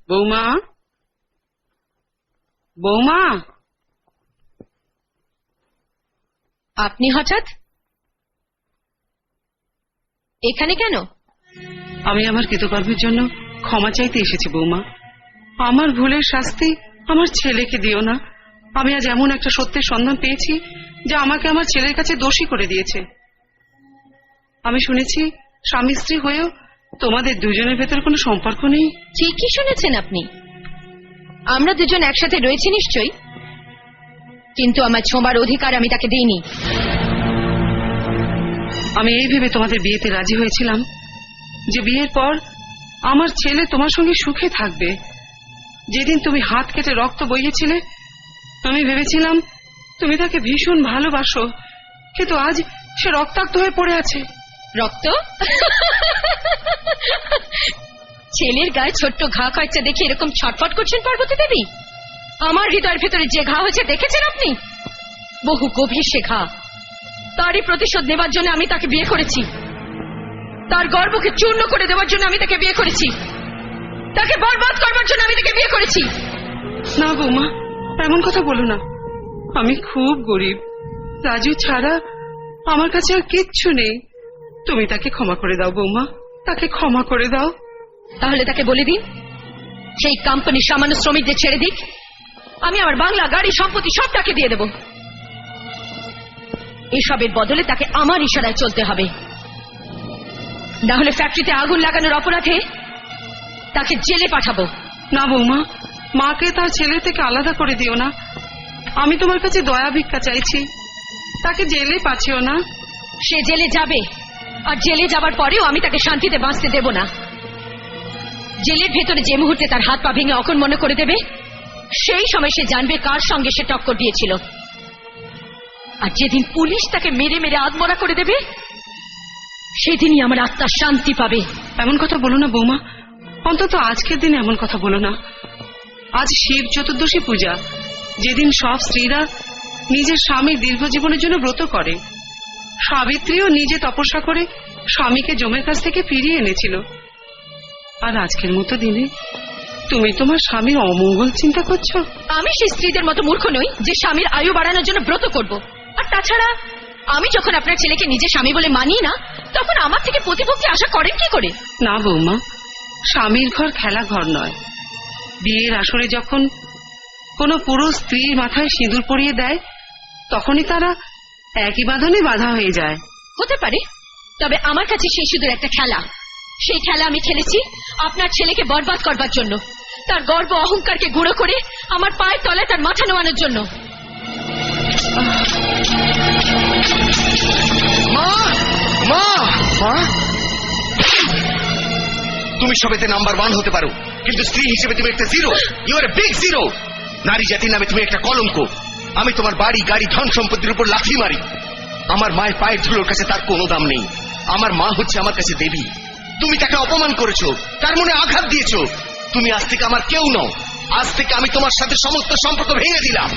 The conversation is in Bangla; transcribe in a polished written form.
বৌমা, বৌমা, আপনি হঠাৎ এখানে কেন? আমি আমার কৃতকর্মের জন্য ক্ষমা চাইতে এসেছি বৌমা। আমার ভুলের শাস্তি আমার ছেলেকে দিও না। আমি আজ এমন একটা সত্যের সন্ধান পেয়েছি যা আমাকে আমার ছেলের কাছে দোষী করে দিয়েছে। আমি শুনেছি স্বামী স্ত্রী হয়েও তোমাদের দুজনের ভেতর কোনো সম্পর্ক নেই। ঠিকই শুনেছেন আপনি। আমরা দুজন একসাথে রয়েছি নিশ্চয়ই, কিন্তু আমার ছোঁবার অধিকার আমি তাকে দিইনি। আমি এই ভেবে তোমাদের বিয়েতে রাজি হয়েছিলাম যে বিয়ের পর আমার ছেলে তোমার সঙ্গে সুখে থাকবে। যেদিন তুমি হাত কেটে রক্ত বইয়েছিলে আমি ভেবেছিলাম তুমি তাকে ভীষণ ভালোবাসো, কিন্তু আজ সে রক্তাক্ত হয়ে পড়ে আছে। রক্ত? ছেলের গায়ে ছোট্ট ঘা খরচা দেখে এরকম ছটফট করছেন পার্বতী দেবী? আমার হৃদয়ের ভেতরে যে ঘা হয়েছে দেখেছেন আপনি? বহু গভীর সে ঘা। তারই প্রতিশোধ নেবার জন্য আমি তাকে বিয়ে করেছি। তার গর্বকে চূর্ণ করে দেওয়ার জন্য আমি তাকে বিয়ে করেছি। তাকে বরবাদ করবার জন্য আমি তাকে বিয়ে করেছি। না বৌমা, এমন কথা বলো না। আমি খুব গরিব, রাজু ছাড়া আমার কাছে আর কিচ্ছু নেই। তুমি তাকে ক্ষমা করে দাও বৌমা, তাকে ক্ষমা করে দাও। তাহলে তাকে বলে দিন সেই কোম্পানির সামান্য শ্রমিকদের ছেড়ে দিক। আমি আমার বাংলা, গাড়ি, সম্পত্তি সব তাকে দিয়ে দেব। এসবের বদলে তাকে আমার ইশারায় চলতে হবে। না হলে ফ্যাক্টরিতে আগুন লাগানোর অপরাধে তাকে জেলে পাঠাবো। না বৌমা, মাকে তার ছেলে থেকে আলাদা করে দিও না। আমি তোমার কাছে দয়া ভিক্ষা চাইছি, তাকে জেলে পাঠিও না। সে জেলে যাবে, আর জেলে যাবার পরেও আমি তাকে শান্তিতে বাঁচতে দেব না। জেলের ভেতরে যে মুহূর্তে তার হাত পা ভেঙে অকর্মণ্য করে দেবে, সেই সময় সে জানবে কার সঙ্গে সে টক্কর দিয়েছিল। আর যেদিন পুলিশ তাকে মেরে মেরে আধমরা করে দেবে, সেদিনই আমার আত্মা শান্তি পাবে। এমন কথা বলো না বৌমা, অন্তত আজকের দিনে এমন কথা বলো না। আজ শিব চতুর্দশী পূজা, যেদিন সব স্ত্রীরা নিজের স্বামীর দীর্ঘ জীবনের জন্য ব্রত করে। সাবিত্রীও নিজে তপস্যা করে স্বামীকে জমের কাছ থেকে ফিরিয়ে এনেছিল। আর আজকের মতো দিনে তুমি তোমার স্বামীর অমঙ্গল চিন্তা করছো? আমি সেই স্ত্রীদের মতো মূর্খ নই যে স্বামীর আয়ু বাড়ানোর জন্য ব্রত করব। আর তাছাড়া আমি যখন আপনার ছেলেকে নিজে স্বামী বলে মানি না, তখন আমার থেকে প্রতিভক্তি আশা করেন কি করে? না বৌমা, স্বামীর ঘর খেলা ঘর নয়। বিয়ের আসরে যখন কোনো পুরুষ স্ত্রীর মাথায় সিঁদুর পরিয়ে দেয়, তখনই তারা একই বাঁধনে বাঁধা হয়ে যায়। হতে পারে, তবে আমার কাছে সেই শুধু একটা খেলা। সেই খেলা আমি খেলেছি আপনার ছেলেকে বরবাদ করবার জন্য, তার গর্ব অহংকারকে গুঁড়ো করে আমার পায়ের তলায় তার মাথা নোয়ানোর জন্য। তুমি সবেতে নাম্বার 1 হতে পারো, কিন্তু স্ত্রী হিসেবে তুমি একটা zero. You are a big zero. নারী জাতির নামে তুমি একটা কলঙ্ক। আমি তোমার বাড়ি, গাড়ি, ধন সম্পত্তির উপর লাথি মারি। আমার মায়ের পায়ের ধুলোর কাছে তার কোনো দাম নেই। আমার মা হচ্ছে আমার কাছে দেবী। তুমি তাকে অপমান করেছো, তার মনে আঘাত দিয়েছো। তুমি আজ থেকে আমার কেউ নও। আজ থেকে আমি তোমার সাথে সমস্ত সম্পর্ক ভেঙে দিলাম।